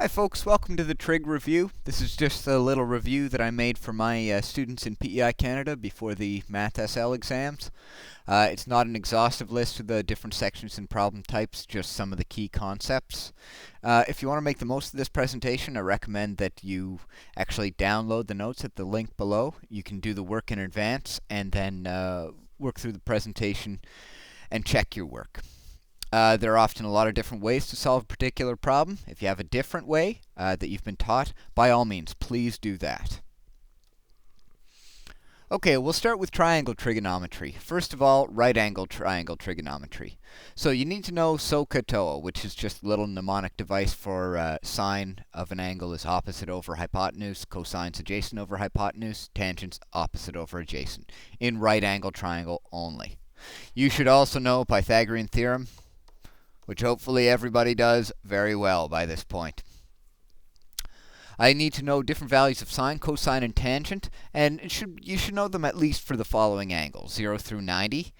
Hi folks, welcome to the Trig review. This is just a little review that I made for my students in PEI Canada before the Math SL exams. It's not an exhaustive list of the different sections and problem types, just some of the key concepts. If you want to make the most of this presentation, I recommend that you actually download the notes at the link below. You can do the work in advance and then work through the presentation and check your work. There are often a lot of different ways to solve a particular problem. If you have a different way that you've been taught, by all means, please do that. Okay, we'll start with triangle trigonometry. First of all, right-angled triangle trigonometry. So you need to know SOHCAHTOA, which is just a little mnemonic device for sine of an angle is opposite over hypotenuse, cosine's adjacent over hypotenuse, tangents opposite over adjacent, in right-angled triangle only. You should also know Pythagorean theorem, which hopefully everybody does very well by this point. I need to know different values of sine, cosine, and tangent, and you should know them at least for the following angles, 0 through 90.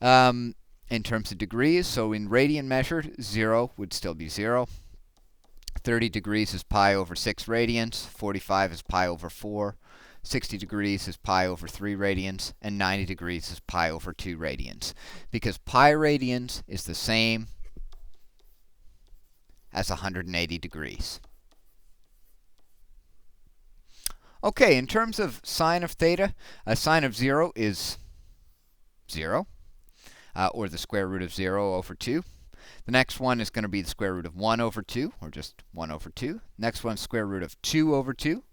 In terms of degrees, so in radian measured, 0 would still be 0. 30 degrees is pi over 6 radians, 45 is pi over 4, 60 degrees is pi over 3 radians, and 90 degrees is pi over 2 radians. Because pi radians is the same as 180 degrees. Okay, in terms of sine of theta, a sine of 0 is 0, or the square root of 0 over 2. The next one is going to be the square root of 1 over 2, or just 1 over 2. Next one, square root of 2 over 2.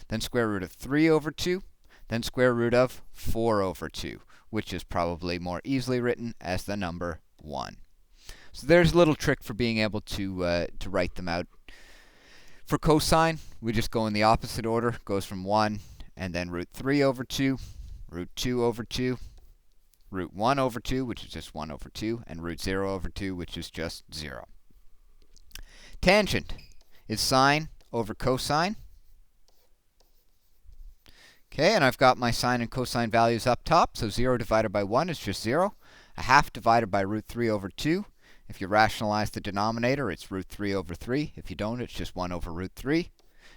Then square root of 3 over 2. Then square root of 4 over 2, which is probably more easily written as the number 1. So there's a little trick for being able to write them out. For cosine, we just go in the opposite order. It goes from 1, and then root 3 over 2, root 2 over 2, root 1 over 2, which is just 1 over 2, and root 0 over 2, which is just 0. Tangent is sine over cosine. Okay, and I've got my sine and cosine values up top. So 0 divided by 1 is just 0. A half divided by root 3 over 2. If you rationalize the denominator, it's root 3 over 3. If you don't, it's just 1 over root 3.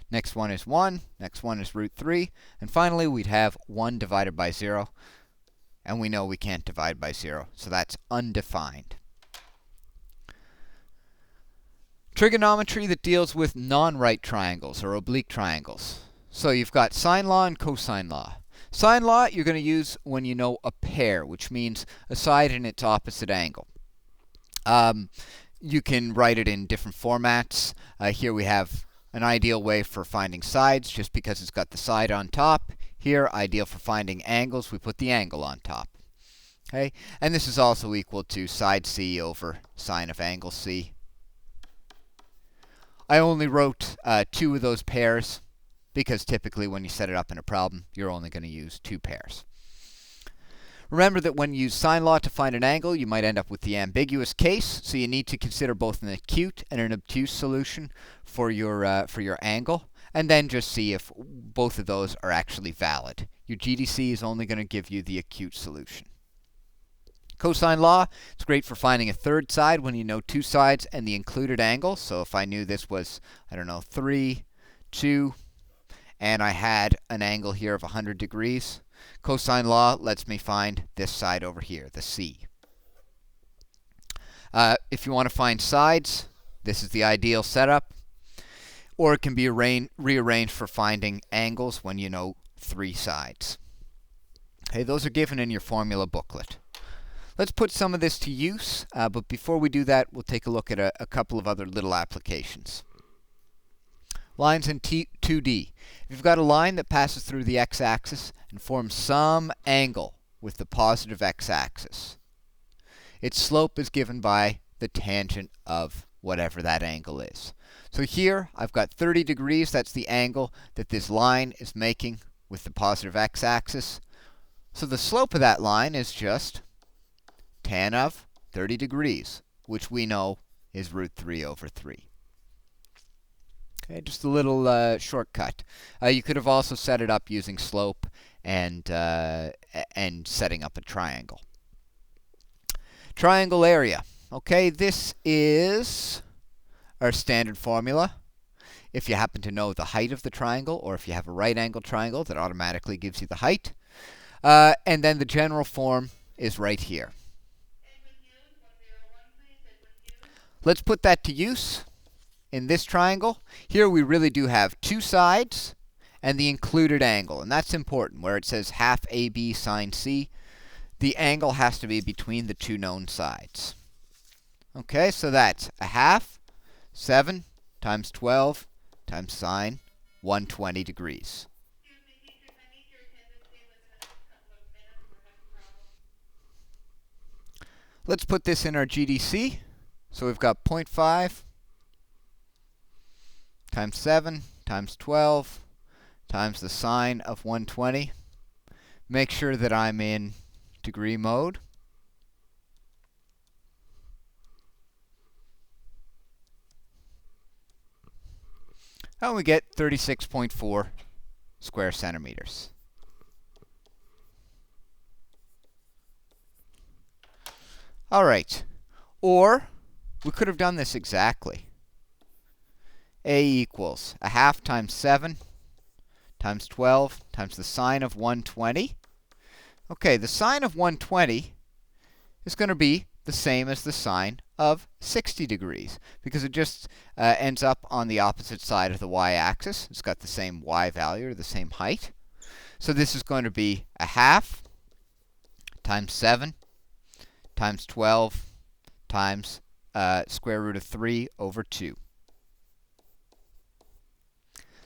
Next one is 1. Next one is root 3. And finally, we'd have 1 divided by 0. And we know we can't divide by 0, so that's undefined. Trigonometry that deals with non-right triangles or oblique triangles. So you've got sine law and cosine law. Sine law you're going to use when you know a pair, which means a side and its opposite angle. You can write it in different formats. Here we have an ideal way for finding sides, just because it's got the side on top. Here, ideal for finding angles, we put the angle on top. Okay, and this is also equal to side C over sine of angle C. I only wrote 2 of those pairs, because typically when you set it up in a problem, you're only going to use 2 pairs. Remember that when you use sine law to find an angle, you might end up with the ambiguous case, so you need to consider both an acute and an obtuse solution for your angle, and then just see if both of those are actually valid. Your GDC is only going to give you the acute solution. Cosine law, it's great for finding a third side when you know 2 sides and the included angle. So if I knew this was, 3, 2, and I had an angle here of 100 degrees, cosine law lets me find this side over here, the C. If you want to find sides, this is the ideal setup. Or it can be rearranged for finding angles when you know 3 sides. Okay, those are given in your formula booklet. Let's put some of this to use, but before we do that, we'll take a look at a couple of other little applications. Lines in 2D. If you've got a line that passes through the x-axis and forms some angle with the positive x-axis, its slope is given by the tangent of whatever that angle is. So here, I've got 30 degrees. That's the angle that this line is making with the positive x-axis. So the slope of that line is just tan of 30 degrees, which we know is root 3 over 3. Okay, just a little shortcut. You could have also set it up using slope and setting up a triangle. Triangle area. Okay, this is our standard formula. if you happen to know the height of the triangle, or if you have a right angle triangle, that automatically gives you the height. And then the general form is right here. Let's put that to use in this triangle. Here we really do have two sides and the included angle, and that's important. Where it says half AB sine C, the angle has to be between the two known sides. Okay, so that's a half, 7 times 12 times sine 120 degrees. Excuse me, teachers, I need your attendance within the next couple of minutes. We're having problems. Let's put this in our GDC. So we've got 0.5 times 7 times 12 times the sine of 120. Make sure that I'm in degree mode. And we get 36.4 square centimeters. All right. Or we could have done this exactly. A equals a half times 7 times 12 times the sine of 120. Okay, the sine of 120 is going to be the same as the sine of 60 degrees, because it just ends up on the opposite side of the y-axis. It's got the same y value, or the same height. So this is going to be a half times 7 times 12 times square root of 3 over 2.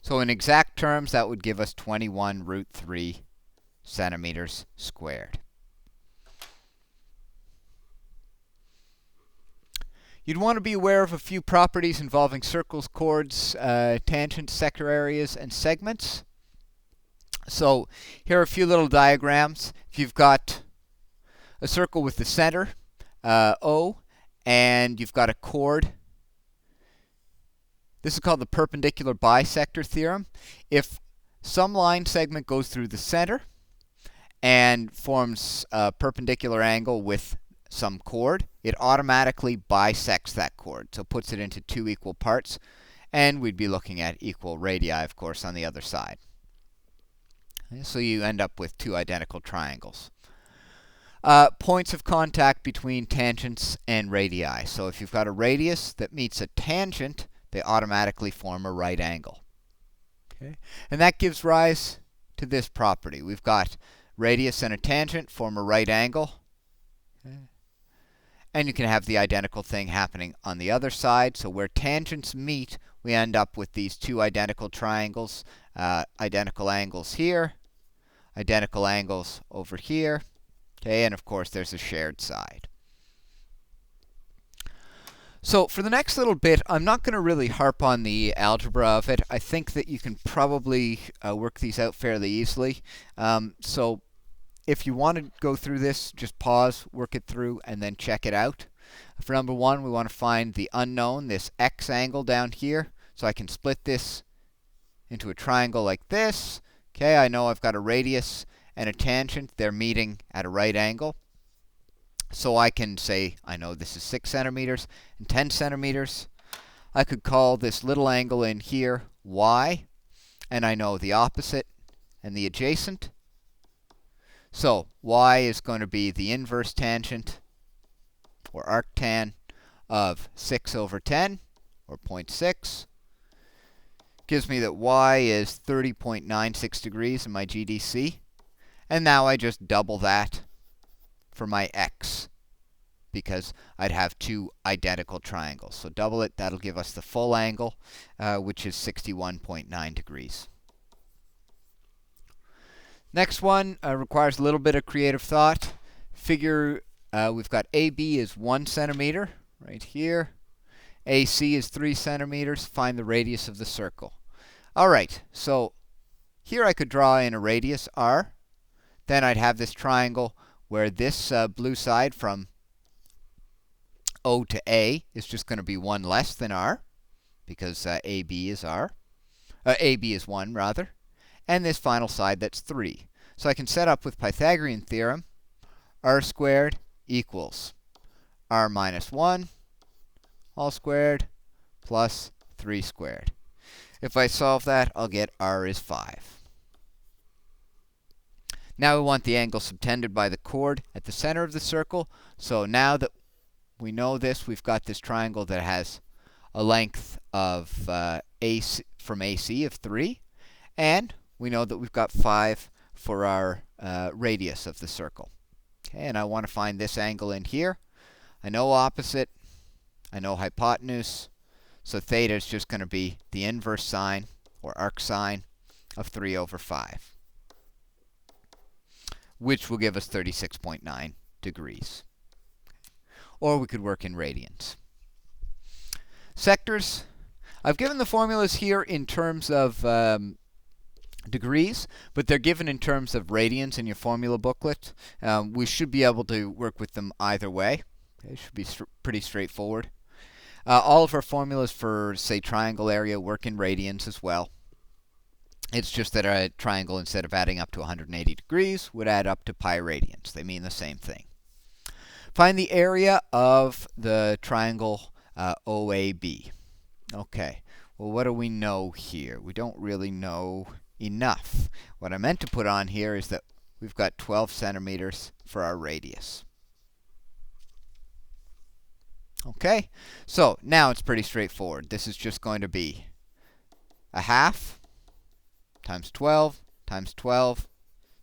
So in exact terms, that would give us 21 root 3 centimeters squared. You'd want to be aware of a few properties involving circles, chords, tangents, sector areas, and segments. So here are a few little diagrams. If you've got a circle with the center, O, and you've got a chord, this is called the perpendicular bisector theorem. If some line segment goes through the center and forms a perpendicular angle with some chord, it automatically bisects that chord, so puts it into two equal parts, and we'd be looking at equal radii, of course, on the other side. So you end up with two identical triangles. Points of contact between tangents and radii. So if you've got a radius that meets a tangent, they automatically form a right angle. Okay? And that gives rise to this property. We've got radius and a tangent form a right angle. Okay? And you can have the identical thing happening on the other side. So where tangents meet, we end up with these two identical triangles, identical angles here, identical angles over here. Okay, and of course there's a shared side. So for the next little bit, I'm not going to really harp on the algebra of it. I think that you can probably work these out fairly easily. So if you want to go through this, just pause, work it through, and then check it out. For number one, we want to find the unknown, this x angle down here. So I can split this into a triangle like this. Okay, I know I've got a radius and a tangent. They're meeting at a right angle. So I can say, I know this is 6 centimeters and 10 centimeters. I could call this little angle in here y, and I know the opposite and the adjacent. So y is going to be the inverse tangent, or arctan, of 6 over 10, or 0.6. Gives me that y is 30.96 degrees in my GDC. And now I just double that for my x, because I'd have two identical triangles. So double it, that'll give us the full angle, which is 61.9 degrees. Next one requires a little bit of creative thought. Figure we've got AB is 1 centimeter right here. AC is 3 centimeters. Find the radius of the circle. All right, so here I could draw in a radius r. Then I'd have this triangle where this blue side from O to A is just going to be 1 less than r, because AB is r. AB is 1, rather. And this final side, that's 3. So I can set up with Pythagorean theorem, r squared equals r minus 1 all squared plus 3 squared. If I solve that, I'll get r is 5. Now we want the angle subtended by the chord at the center of the circle. So now that we know this, we've got this triangle that has a length of AC, from AC of 3. And we know that we've got 5 for our radius of the circle. Okay, and I want to find this angle in here. I know opposite. I know hypotenuse. So theta is just going to be the inverse sine, or arc sine, of 3 over 5. Which will give us 36.9 degrees. Or we could work in radians. Sectors. I've given the formulas here in terms of degrees, but they're given in terms of radians in your formula booklet. We should be able to work with them either way. It should be pretty straightforward. All of our formulas for, say, triangle area work in radians as well. It's just that a triangle, instead of adding up to 180 degrees, would add up to pi radians. They mean the same thing. Find the area of the triangle OAB. Okay, well, what do we know here? We don't really know enough. What I meant to put on here is that we've got 12 centimeters for our radius. Okay, so now it's pretty straightforward. This is just going to be a half times 12 times 12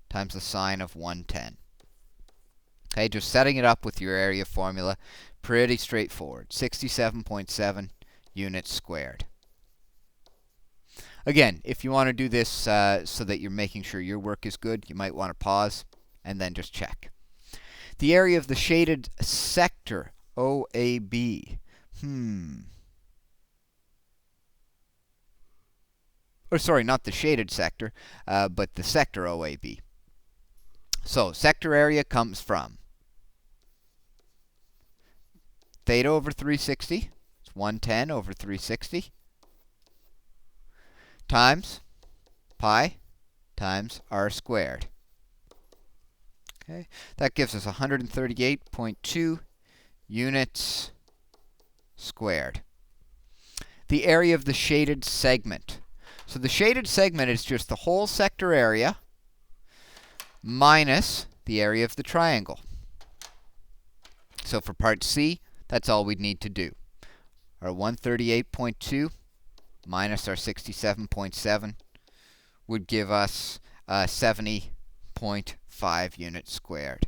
times the sine of 110. Okay, just setting it up with your area formula, pretty straightforward. 67.7 units squared. Again, if you want to do this so that you're making sure your work is good, you might want to pause and then just check. The area of the shaded sector OAB. Or sorry, not the shaded sector, but the sector OAB. So sector area comes from theta over 360. It's 110 over 360. Times pi times r squared. Okay, that gives us 138.2 units squared. The area of the shaded segment. So the shaded segment is just the whole sector area minus the area of the triangle. So for part C, that's all we'd need to do. Our 138.2 minus our 67.7 would give us 70.5 units squared.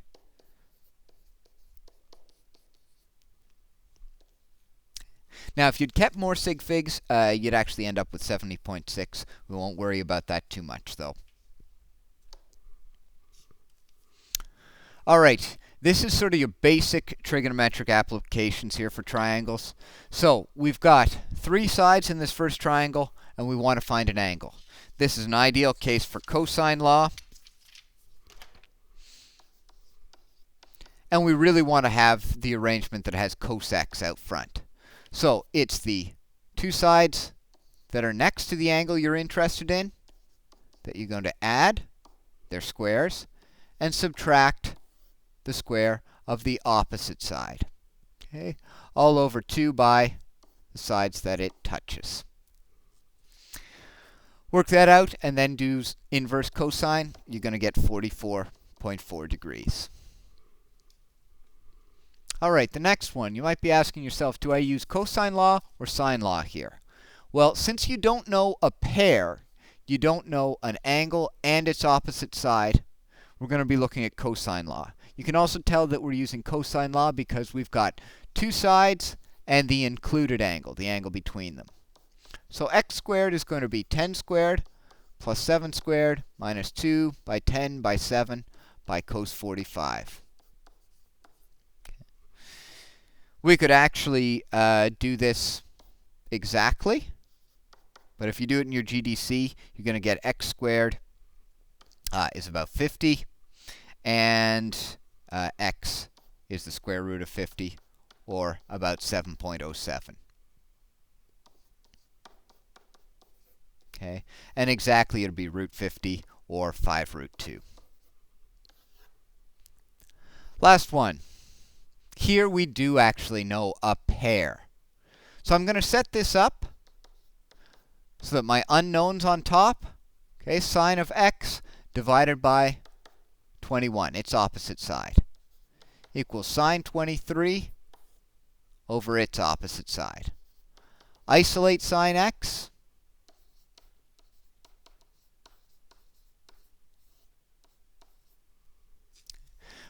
Now, if you'd kept more sig figs, you'd actually end up with 70.6. We won't worry about that too much, though. All right, this is sort of your basic trigonometric applications here for triangles. So we've got 3 sides in this first triangle, and we want to find an angle. This is an ideal case for cosine law. And we really want to have the arrangement that has cos x out front. So it's the 2 sides that are next to the angle you're interested in that you're going to add their squares and subtract the square of the opposite side. Okay, all over 2 by the sides that it touches. Work that out and then do inverse cosine. You're going to get 44.4 degrees. All right, the next one. You might be asking yourself, do I use cosine law or sine law here? Well, since you don't know a pair, you don't know an angle and its opposite side, we're going to be looking at cosine law. You can also tell that we're using cosine law because we've got 2 sides and the included angle, the angle between them. So x squared is going to be 10 squared plus 7 squared minus 2 by 10 by 7 by cos 45. We could actually do this exactly, but if you do it in your GDC, you're going to get x squared is about 50, and x is the square root of 50, or about 7.07. Okay, and exactly it'll be root 50 or 5 root 2. Last one. Here we do actually know a pair. So I'm going to set this up So that my unknowns on top, okay, sine of x divided by 21, its opposite side, equals sine 23 over its opposite side. Isolate sine x.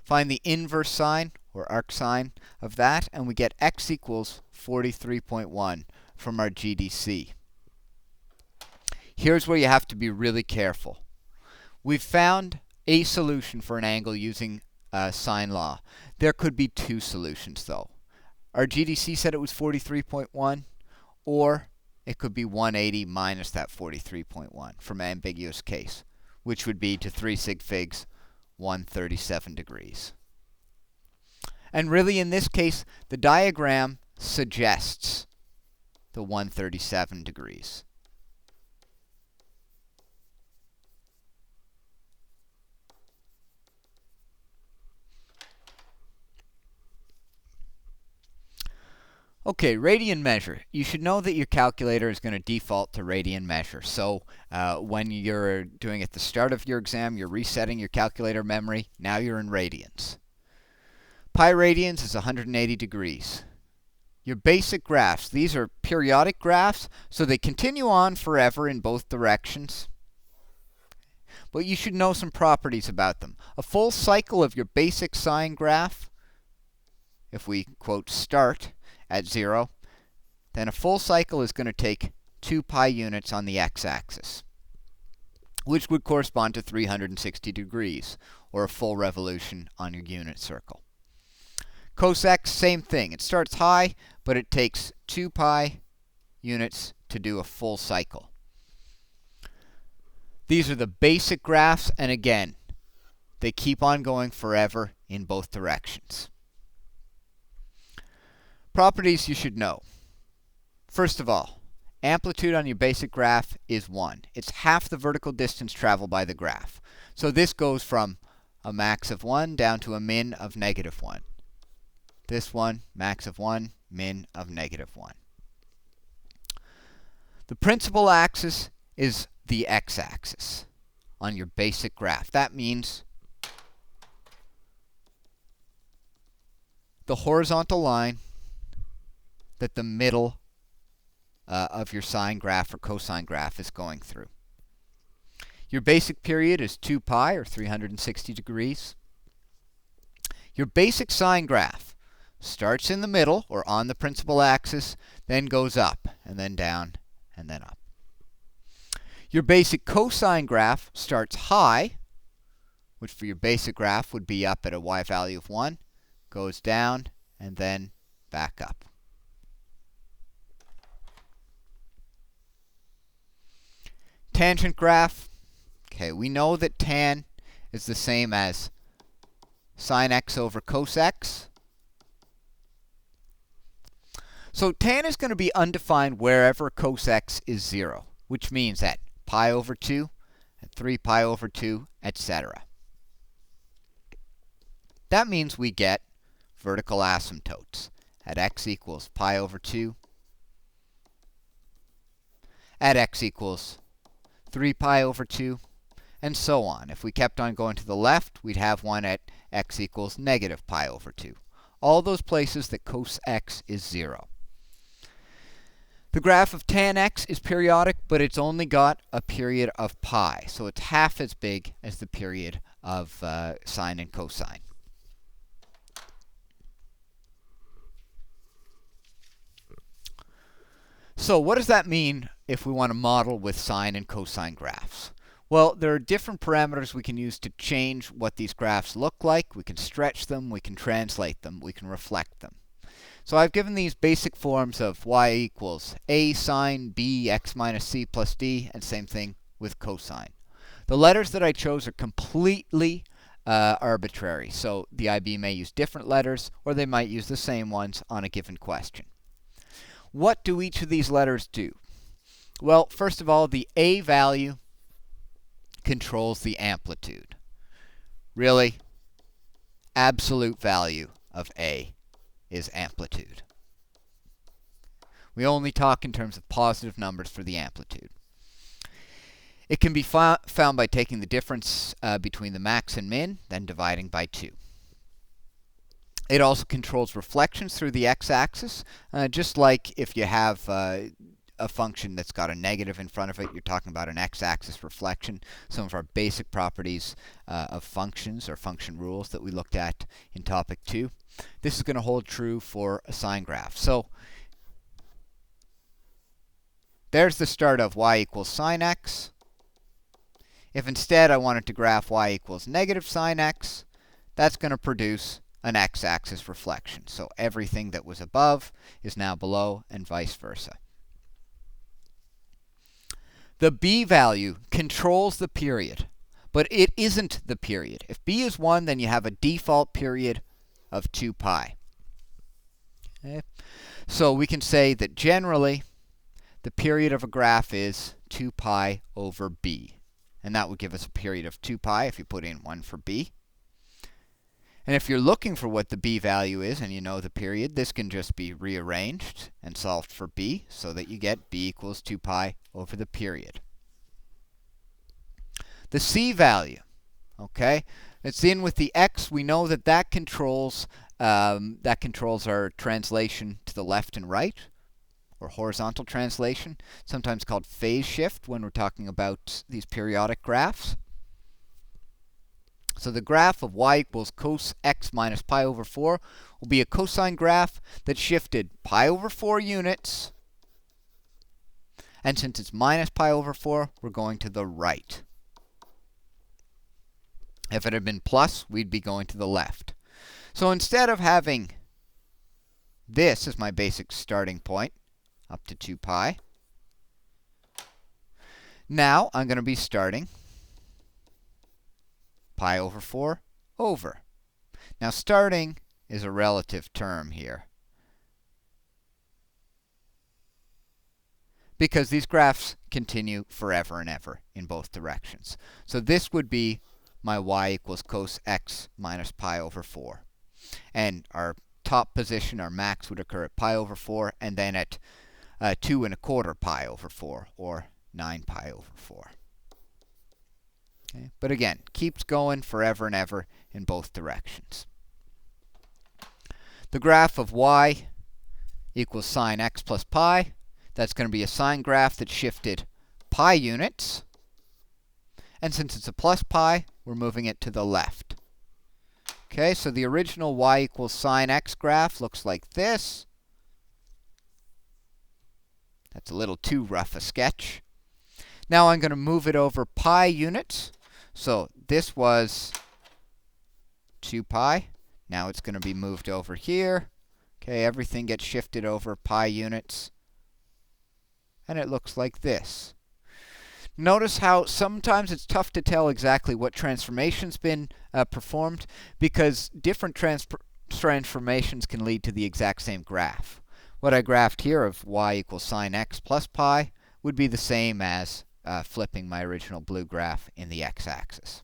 Find the inverse sine, or arcsine, of that, and we get x equals 43.1 from our GDC. Here's where you have to be really careful. We've found a solution for an angle using sine law. There could be two solutions, though. Our GDC said it was 43.1, or it could be 180 minus that 43.1 from ambiguous case, which would be to 3 sig figs 137 degrees. And really, in this case, the diagram suggests the 137 degrees. Okay, radian measure. You should know that your calculator is going to default to radian measure. So when you're doing at the start of your exam, you're resetting your calculator memory. Now you're in radians. Pi radians is 180 degrees. Your basic graphs, these are periodic graphs, so they continue on forever in both directions. But you should know some properties about them. A full cycle of your basic sine graph, if we, quote, start at 0, then a full cycle is going to take 2 pi units on the x-axis, which would correspond to 360 degrees, or a full revolution on your unit circle. Cos x, same thing. It starts high, but it takes 2 pi units to do a full cycle. These are the basic graphs, and again, they keep on going forever in both directions. Properties you should know. First of all, amplitude on your basic graph is 1. It's half the vertical distance traveled by the graph. So this goes from a max of 1 down to a min of negative 1. This one, max of 1, min of negative 1. The principal axis is the x-axis on your basic graph. That means the horizontal line that the middle of your sine graph or cosine graph is going through. Your basic period is 2 pi, or 360 degrees. Your basic sine graph starts in the middle, or on the principal axis, then goes up, and then down, and then up. Your basic cosine graph starts high, which for your basic graph would be up at a y value of 1, goes down, and then back up. Tangent graph. Okay, we know that tan is the same as sine x over cos x. So tan is going to be undefined wherever cos x is 0, which means at pi over 2, at 3 pi over 2, etc. That means we get vertical asymptotes at x equals pi over 2, at x equals 3 pi over 2, and so on. If we kept on going to the left, we'd have one at x equals negative pi over 2. All those places that cos x is 0. The graph of tan x is periodic, but it's only got a period of pi, so it's half as big as the period of sine and cosine. So what does that mean if we want to model with sine and cosine graphs? Well, there are different parameters we can use to change what these graphs look like. We can stretch them, we can translate them, we can reflect them. So I've given these basic forms of y equals a sine b x minus c plus d, and same thing with cosine. The letters that I chose are completely arbitrary, so the IB may use different letters, or they might use the same ones on a given question. What do each of these letters do? Well, first of all, the a value controls the amplitude. Really, absolute value of a is amplitude. We only talk in terms of positive numbers for the amplitude. It can be found by taking the difference between the max and min, then dividing by 2. It also controls reflections through the x-axis, just like if you have a function that's got a negative in front of it, you're talking about an x-axis reflection. Some of our basic properties of functions or function rules that we looked at in topic 2. This is going to hold true for a sine graph. So there's the start of y equals sine x. If instead I wanted to graph y equals negative sine x, that's going to produce an x-axis reflection. So everything that was above is now below and vice versa. The b value controls the period, but it isn't the period. If b is 1, then you have a default period of 2 pi. Okay? So we can say that generally the period of a graph is 2 pi over b. And that would give us a period of 2 pi if you put in 1 for b. And if you're looking for what the b value is and you know the period, this can just be rearranged and solved for b so that you get b equals 2 pi over the period. The c value, okay, it's in with the x. We know that that controls our translation to the left and right, or horizontal translation, sometimes called phase shift when we're talking about these periodic graphs. So the graph of y equals cos x minus pi over 4 will be a cosine graph that shifted pi over 4 units. And since it's minus pi over 4, we're going to the right. If it had been plus, we'd be going to the left. So instead of having this as my basic starting point, up to 2 pi, now I'm going to be starting pi over 4 over. Now starting is a relative term here, because these graphs continue forever and ever in both directions. So this would be my y equals cos x minus pi over 4. And our top position, our max, would occur at pi over 4, and then at 2 1/4 pi over 4, or 9 pi over 4. Okay? But again, keeps going forever and ever in both directions. The graph of y equals sine x plus pi. That's going to be a sine graph that shifted pi units. And since it's a plus pi, we're moving it to the left. Okay, so the original y equals sine x graph looks like this. That's a little too rough a sketch. Now I'm going to move it over pi units. So this was 2 pi. Now it's going to be moved over here. Okay, everything gets shifted over pi units. And it looks like this. Notice how sometimes it's tough to tell exactly what transformation's been performed, because different transformations can lead to the exact same graph. What I graphed here of y equals sine x plus pi would be the same as flipping my original blue graph in the x-axis.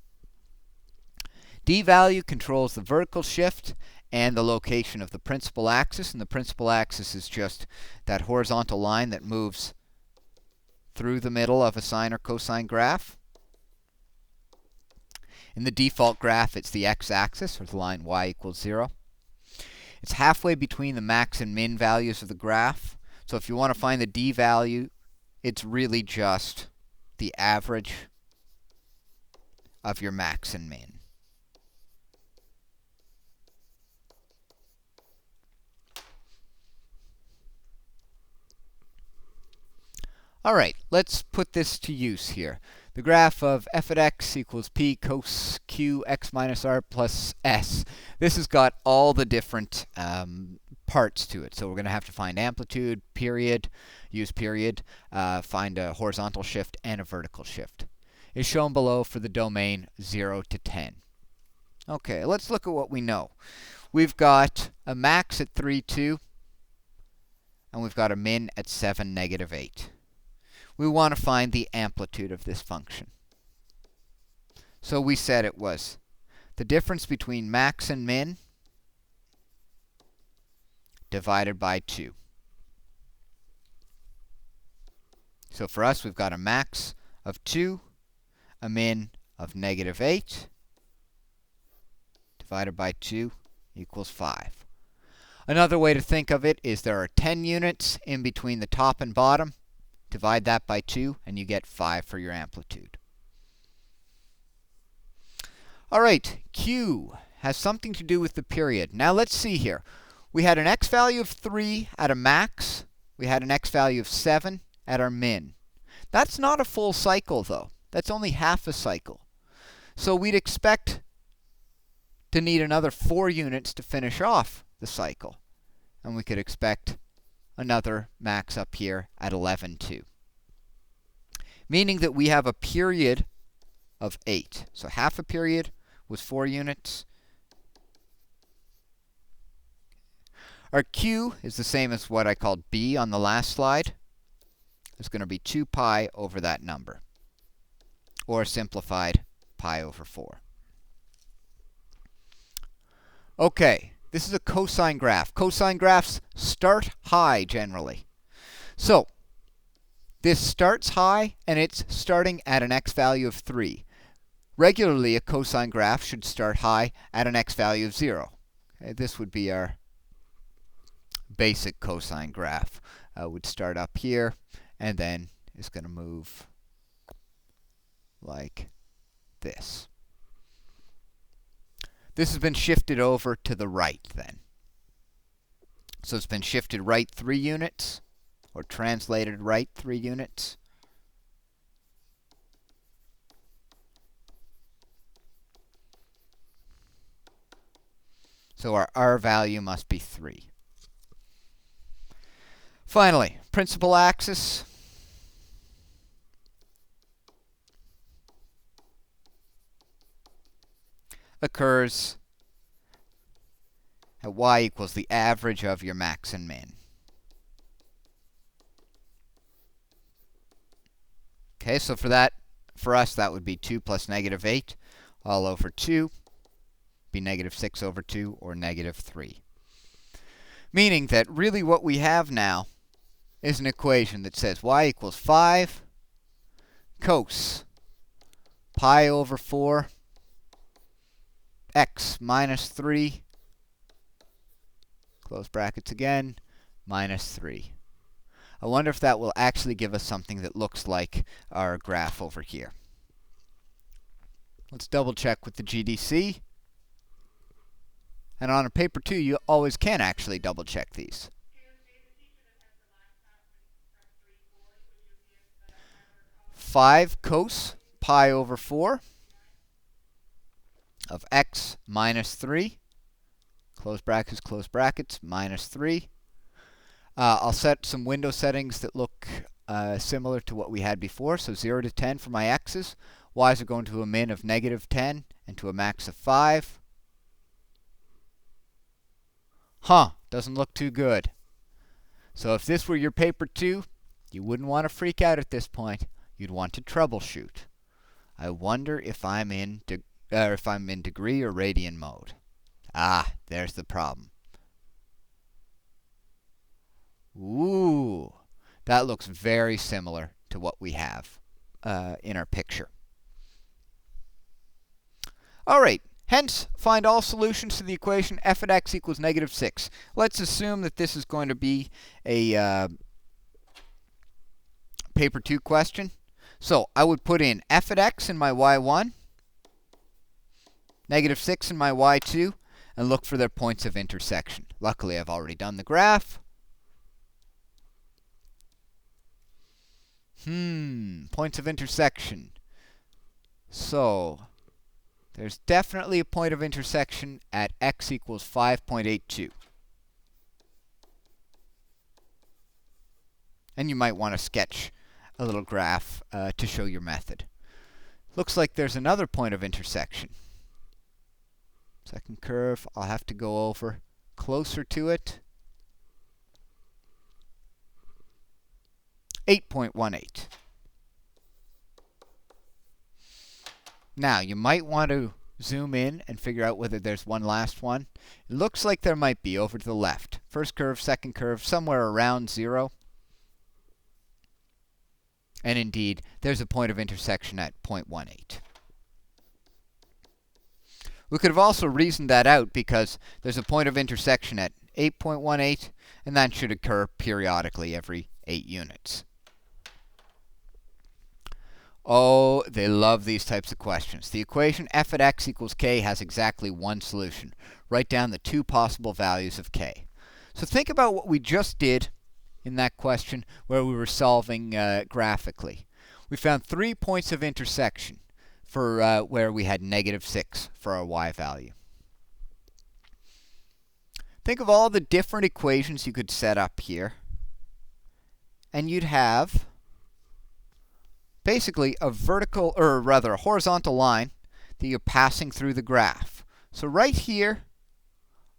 D value controls the vertical shift and the location of the principal axis, and the principal axis is just that horizontal line that moves through the middle of a sine or cosine graph. In the default graph, it's the x-axis, or the line y equals 0. It's halfway between the max and min values of the graph. So if you want to find the d value, it's really just the average of your max and min. All right, let's put this to use here. The graph of f at x equals p cos q x minus r plus s. This has got all the different parts to it. So we're going to have to find amplitude, period, use period, find a horizontal shift and a vertical shift. It's shown below for the domain 0 to 10. Okay, let's look at what we know. We've got a max at 3, 2, and we've got a min at 7, negative 8. We want to find the amplitude of this function. So we said it was the difference between max and min divided by 2. So for us, we've got a max of 2 a min of -8 divided by 2 equals 5. Another way to think of it is there are 10 units in between the top and bottom. Divide that by 2 and you get 5 for your amplitude. All right, Q has something to do with the period. Now let's see here. We had an x value of 3 at a max. We had an x value of 7 at our min. That's not a full cycle, though. That's only half a cycle. So we'd expect to need another 4 units to finish off the cycle. And we could expect another max up here at 11 too. Meaning that we have a period of 8. So half a period was 4 units. Our Q is the same as what I called B on the last slide. It's going to be 2 pi over that number. Or simplified, pi over 4. Okay, this is a cosine graph. Cosine graphs start high generally. So, this starts high and it's starting at an x value of 3. Regularly, a cosine graph should start high at an x value of 0. Okay, this would be our basic cosine graph. Would start up here and then is going to move like this. This has been shifted over to the right then. So it's been shifted right 3 units, or translated right 3 units. So our R value must be 3. Finally, principal axis. Occurs at y equals the average of your max and min. Okay, so for us, that would be 2 plus -8 all over 2. Be -6 over 2 or -3. Meaning that really what we have now is an equation that says y equals 5 cos pi over 4 x minus 3, close brackets again, minus 3. I wonder if that will actually give us something that looks like our graph over here. Let's double check with the GDC. And on a paper 2, you always can actually double check these. 5 cos pi over 4 of x minus 3, close brackets, minus 3. I'll set some window settings that look similar to what we had before. So 0 to 10 for my x's. Y's are going to a min of -10 and to a max of 5. Doesn't look too good. So if this were your paper 2, you wouldn't want to freak out at this point. You'd want to troubleshoot. I wonder if I'm in degree or radian mode. There's the problem. Ooh, that looks very similar to what we have in our picture. All right, hence find all solutions to the equation f at x equals -6. Let's assume that this is going to be a paper 2 question. So I would put in f at x in my y1, -6 in my y2, and look for their points of intersection. Luckily, I've already done the graph. Points of intersection. So there's definitely a point of intersection at x equals 5.82. And you might want to sketch a little graph to show your method. Looks like there's another point of intersection. Second curve, I'll have to go over closer to it. 8.18. Now, you might want to zoom in and figure out whether there's one last one. It looks like there might be over to the left. First curve, second curve, somewhere around 0. And indeed, there's a point of intersection at 0.18. We could have also reasoned that out because there's a point of intersection at 8.18, and that should occur periodically every 8 units. Oh, they love these types of questions. The equation f at x equals k has exactly one solution. Write down the two possible values of k. So think about what we just did in that question where we were solving graphically. We found 3 points of intersection for where we had -6 for our y value. Think of all the different equations you could set up here, and you'd have basically a vertical, or rather a horizontal line that you're passing through the graph. So right here,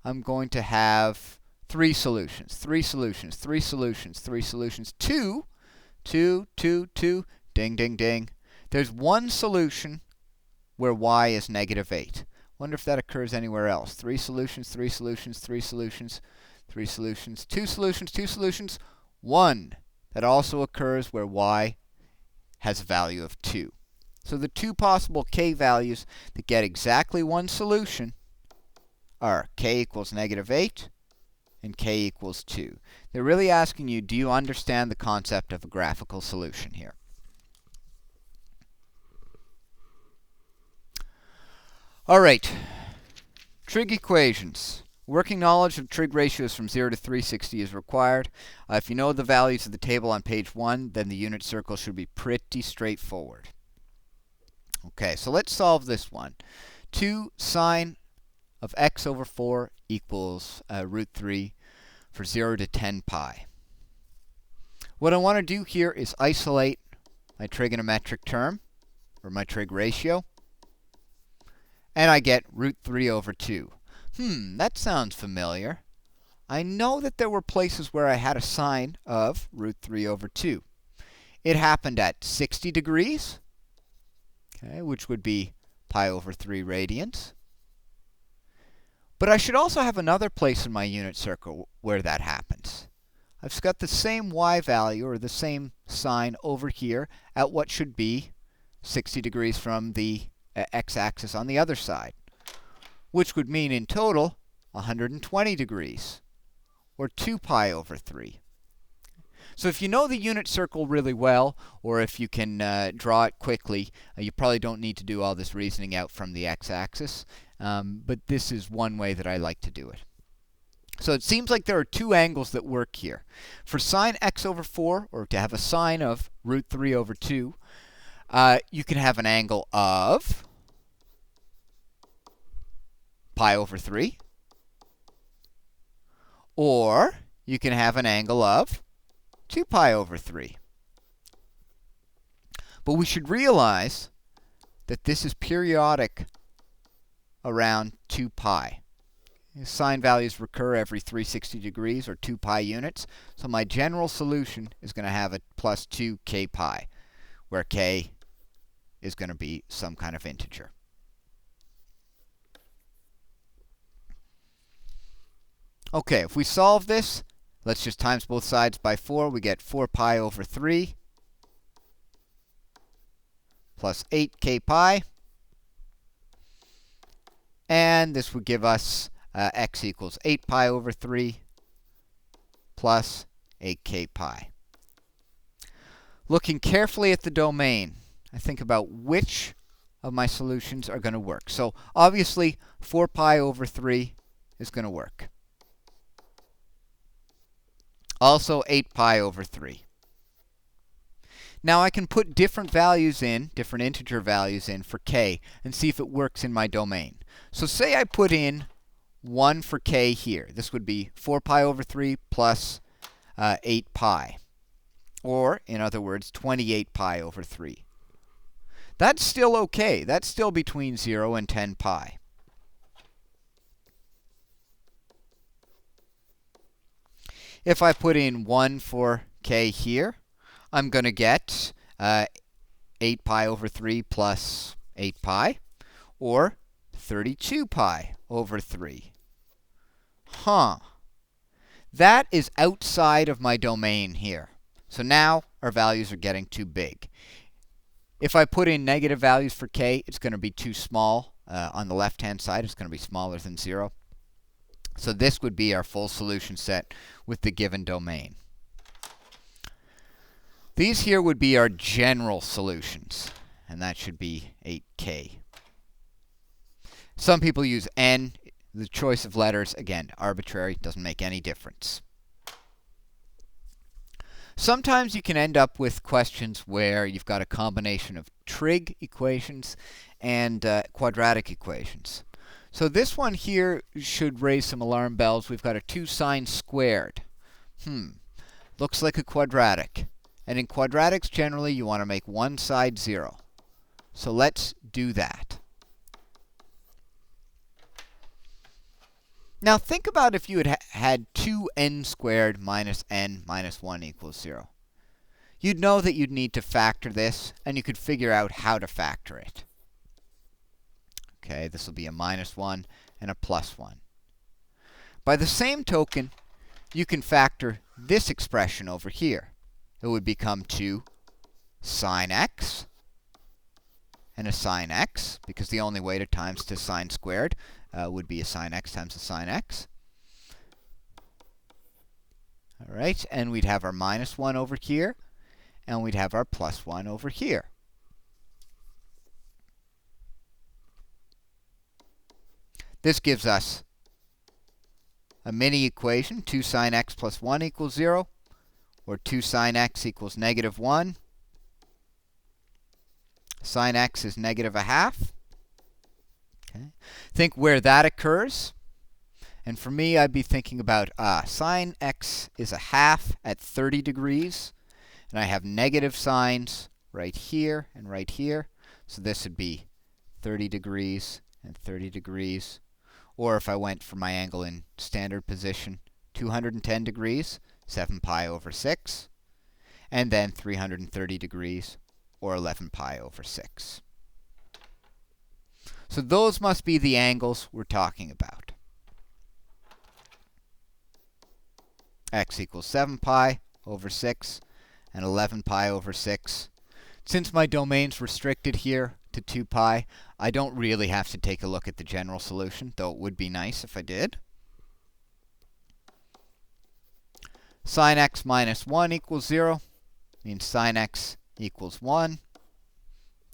I'm going to have 3 solutions, 3 solutions, 3 solutions, 3 solutions, 2, 2, 2, 2, ding, ding, ding. There's one solution where y is -8. Wonder if that occurs anywhere else. 3 solutions, 3 solutions, 3 solutions, 3 solutions, 2 solutions, 2 solutions, 1. That also occurs where y has a value of 2. So the two possible k values that get exactly one solution are k equals -8 and k equals 2. They're really asking you, do you understand the concept of a graphical solution here? All right, trig equations. Working knowledge of trig ratios from 0 to 360 is required. If you know the values of the table on page 1, then the unit circle should be pretty straightforward. Okay, so let's solve this one. 2 sine of x over 4 equals root 3 for 0 to 10 pi. What I want to do here is isolate my trigonometric term, or my trig ratio, and I get root 3 over 2. That sounds familiar. I know that there were places where I had a sine of root 3 over 2. It happened at 60 degrees, okay, which would be pi over 3 radians. But I should also have another place in my unit circle where that happens. I've got the same y value, or the same sine over here at what should be 60 degrees from the x-axis on the other side, which would mean in total 120 degrees, or 2 pi over 3. So if you know the unit circle really well, or if you can draw it quickly, you probably don't need to do all this reasoning out from the x-axis, but this is one way that I like to do it. So it seems like there are two angles that work here. For sine x over 4, or to have a sine of root 3 over 2, you can have an angle of pi over 3, or you can have an angle of 2 pi over 3. But we should realize that this is periodic around 2 pi. Sine values recur every 360 degrees, or 2 pi units. So my general solution is going to have a plus 2 k pi, where k is going to be some kind of integer. Okay, if we solve this, let's just times both sides by 4. We get 4 pi over 3 plus 8k pi. And this would give us x equals 8 pi over 3 plus 8k pi. Looking carefully at the domain, I think about which of my solutions are going to work. So obviously 4 pi over 3 is going to work. Also 8 pi over 3. Now I can put different values in, different integer values in for k, and see if it works in my domain. So say I put in 1 for k here. This would be 4 pi over 3 plus 8 pi. Or, in other words, 28 pi over 3. That's still okay. That's still between 0 and 10 pi. If I put in 1 for k here, I'm going to get 8 pi over 3 plus 8 pi, or 32 pi over 3. That is outside of my domain here. So now our values are getting too big. If I put in negative values for k, it's going to be too small. On the left-hand side, it's going to be smaller than 0. So this would be our full solution set with the given domain. These here would be our general solutions, and that should be 8k. Some people use n. The choice of letters, again, arbitrary, doesn't make any difference. Sometimes you can end up with questions where you've got a combination of trig equations and quadratic equations. So this one here should raise some alarm bells. We've got a 2 sine squared. Looks like a quadratic. And in quadratics, generally, you want to make one side 0. So let's do that. Now think about if you had had 2n squared minus n minus 1 equals 0. You'd know that you'd need to factor this, and you could figure out how to factor it. Okay, this will be a minus 1 and a plus 1. By the same token, you can factor this expression over here. It would become 2 sine x and a sine x, because the only way to times to sine squared would be a sine x times a sine x. All right, and we'd have our minus 1 over here, and we'd have our plus 1 over here. This gives us a mini equation, 2 sine x plus 1 equals 0, or 2 sine x equals negative 1. Sine x is negative a half. Okay. Think where that occurs. And for me, I'd be thinking about sine x is a half at 30 degrees. And I have negative signs right here and right here. So this would be 30 degrees and 30 degrees. Or if I went for my angle in standard position, 210 degrees, 7 pi over 6. And then 330 degrees, or 11 pi over 6. So those must be the angles we're talking about. X equals 7 pi over 6 and 11 pi over 6. Since my domain's restricted here to 2 pi, I don't really have to take a look at the general solution, though it would be nice if I did. Sine x minus 1 equals 0. Means sine x equals 1.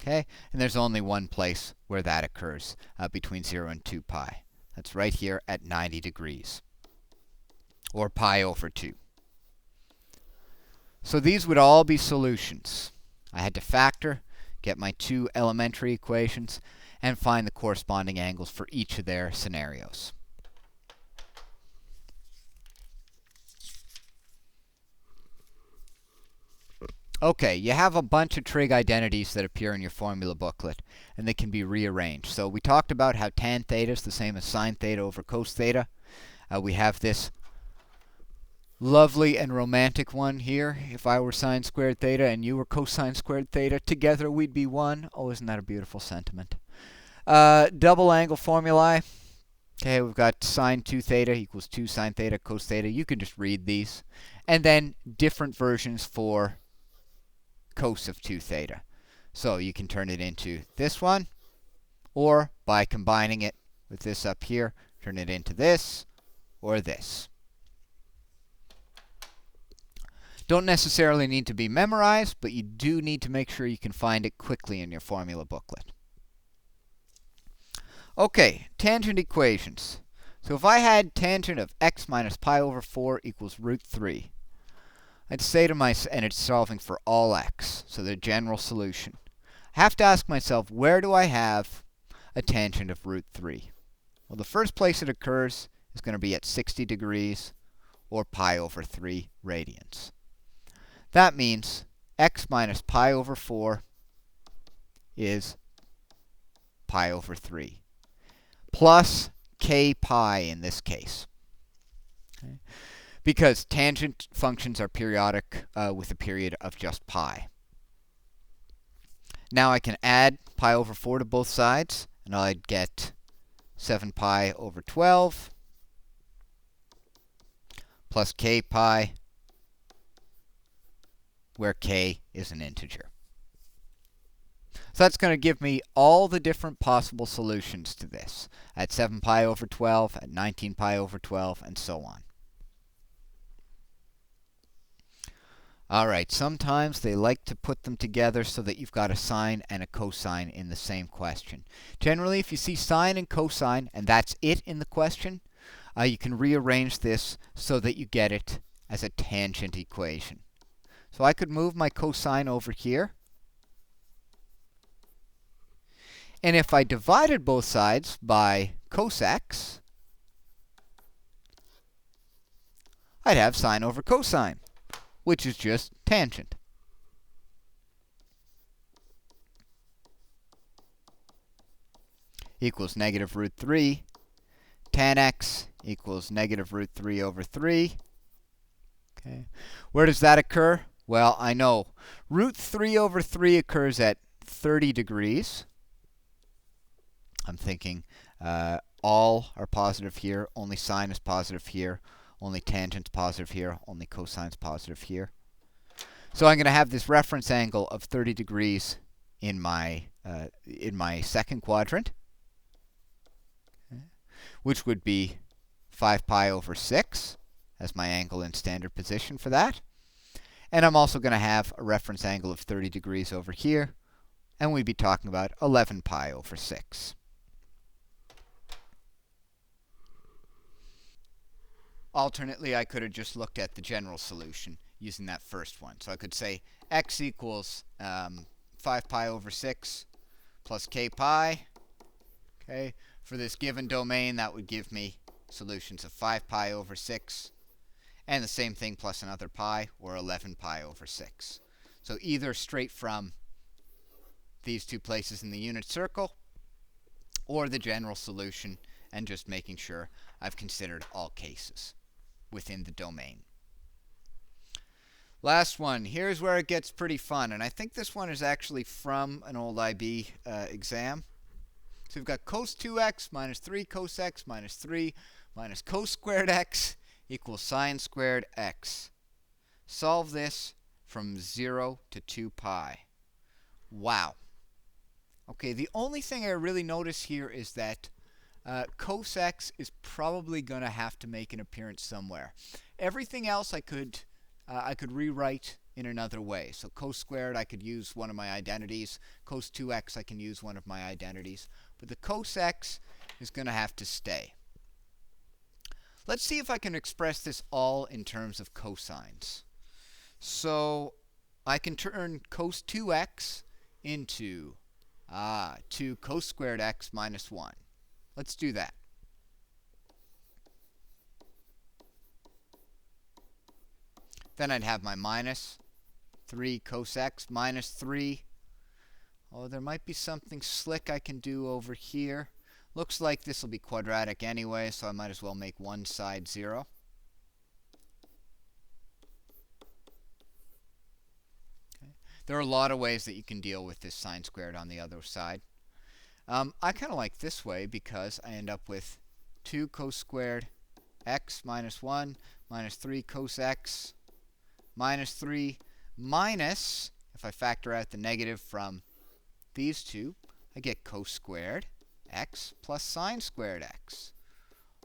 Okay, and there's only one place where that occurs, between 0 and 2 pi. That's right here at 90 degrees, or pi over 2. So these would all be solutions. I had to factor, get my 2 elementary equations, and find the corresponding angles for each of their scenarios. Okay, you have a bunch of trig identities that appear in your formula booklet, and they can be rearranged. So we talked about how tan theta is the same as sine theta over cos theta. We have this lovely and romantic one here. If I were sine squared theta and you were cosine squared theta, together we'd be 1. Oh, isn't that a beautiful sentiment? Double angle formulae. Okay, we've got sine 2 theta equals 2 sine theta cos theta. You can just read these. And then different versions for cos of 2 theta. So you can turn it into this one, or by combining it with this up here, turn it into this or this. Don't necessarily need to be memorized, but you do need to make sure you can find it quickly in your formula booklet. Okay, tangent equations. So if I had tangent of x minus pi over 4 equals root 3, I'd say to myself, and it's solving for all x, so the general solution. I have to ask myself, where do I have a tangent of root 3? Well, the first place it occurs is going to be at 60 degrees, or pi over 3 radians. That means x minus pi over 4 is pi over 3, plus k pi in this case. Okay. Because tangent functions are periodic with a period of just pi. Now I can add pi over 4 to both sides, and I'd get 7 pi over 12 plus k pi where k is an integer. So that's going to give me all the different possible solutions to this at 7 pi over 12, at 19 pi over 12, and so on. All right, sometimes they like to put them together so that you've got a sine and a cosine in the same question. Generally, if you see sine and cosine, and that's it in the question, you can rearrange this so that you get it as a tangent equation. So I could move my cosine over here. And if I divided both sides by cos x, I'd have sine over cosine, which is just tangent. Equals negative root 3. Tan x equals negative root 3 over 3. Okay. Where does that occur? Well, I know root 3 over 3 occurs at 30 degrees. I'm thinking all are positive here, only sine is positive here, only tangent's positive here, only cosine's positive here. So I'm going to have this reference angle of 30 degrees in my second quadrant, okay, which would be 5 pi over 6 as my angle in standard position for that. And I'm also going to have a reference angle of 30 degrees over here, and we'd be talking about 11 pi over 6. Alternately, I could have just looked at the general solution using that first one. So I could say x equals 5 pi over 6 plus k pi. Okay. For this given domain, that would give me solutions of 5 pi over 6, and the same thing plus another pi, or 11 pi over 6. So either straight from these two places in the unit circle, or the general solution, and just making sure I've considered all cases within the domain. Last one. Here's where it gets pretty fun, and I think this one is actually from an old IB exam. So we've got cos 2x minus 3 cos x minus 3 minus cos squared x equals sine squared x. Solve this from 0 to 2 pi. Wow. Okay, the only thing I really notice here is that cos x is probably going to have to make an appearance somewhere. Everything else I could rewrite in another way. So cos squared, I could use one of my identities. Cos 2x, I can use one of my identities. But the cos x is going to have to stay. Let's see if I can express this all in terms of cosines. So I can turn cos 2x into 2 cos squared x minus 1. Let's do that. Then I'd have my minus 3 cos x minus 3. Oh, there might be something slick I can do over here. Looks like this will be quadratic anyway, so I might as well make one side 0. Okay. There are a lot of ways that you can deal with this sine squared on the other side. I kind of like this way because I end up with 2 cos squared x minus 1 minus 3 cos x minus 3 minus, if I factor out the negative from these two, I get cos squared x plus sine squared x.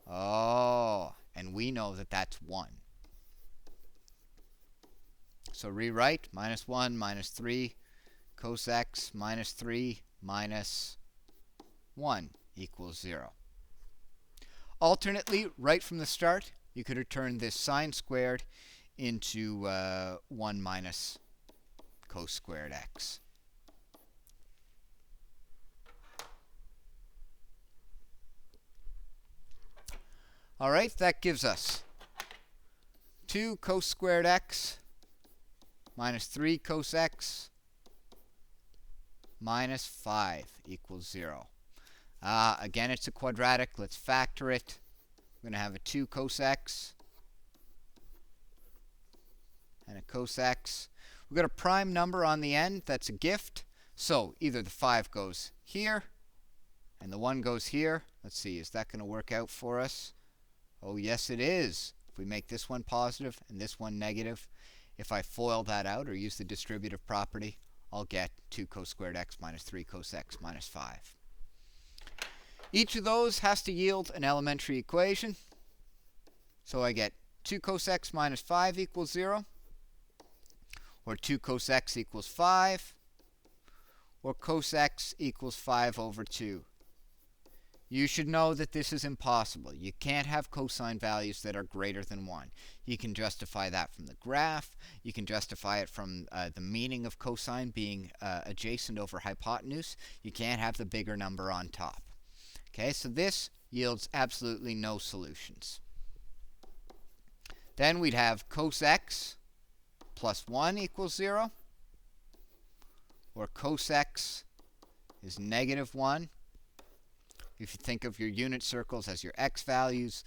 Oh, and we know that that's 1. So rewrite minus 1 minus 3 cos x minus 3 minus 1 equals 0. Alternately, right from the start, you could have turned this sine squared into 1 minus cos squared x. All right, that gives us 2 cos squared x minus 3 cos x minus 5 equals 0. Again, it's a quadratic. Let's factor it. We're going to have a 2 cos x and a cos x. We've got a prime number on the end. That's a gift. So either the 5 goes here and the 1 goes here. Let's see, is that going to work out for us? Oh, yes, it is. If we make this one positive and this one negative, If I FOIL that out or use the distributive property, I'll get 2 cos squared x minus 3 cos x minus 5. Each of those has to yield an elementary equation. So I get 2 cos x minus 5 equals 0, or 2 cos x equals 5, or cos x equals 5 over 2. You should know that this is impossible. You can't have cosine values that are greater than 1. You can justify that from the graph. You can justify it from the meaning of cosine being adjacent over hypotenuse. You can't have the bigger number on top. Okay, so this yields absolutely no solutions. Then we'd have cos x plus 1 equals 0, or cos x is negative 1. If you think of your unit circles as your x values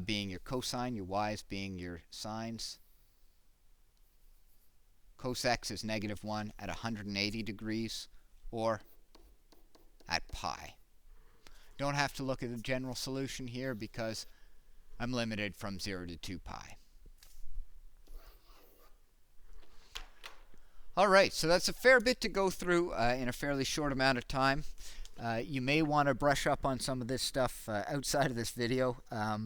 being your cosine, your y's being your sines. Cos x is negative 1 at 180 degrees or at pi. Don't have to look at the general solution here because I'm limited from 0 to 2 pi. All right, so that's a fair bit to go through in a fairly short amount of time. You may want to brush up on some of this stuff outside of this video,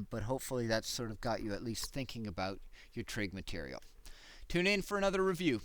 but hopefully that's sort of got you at least thinking about your trig material. Tune in for another review.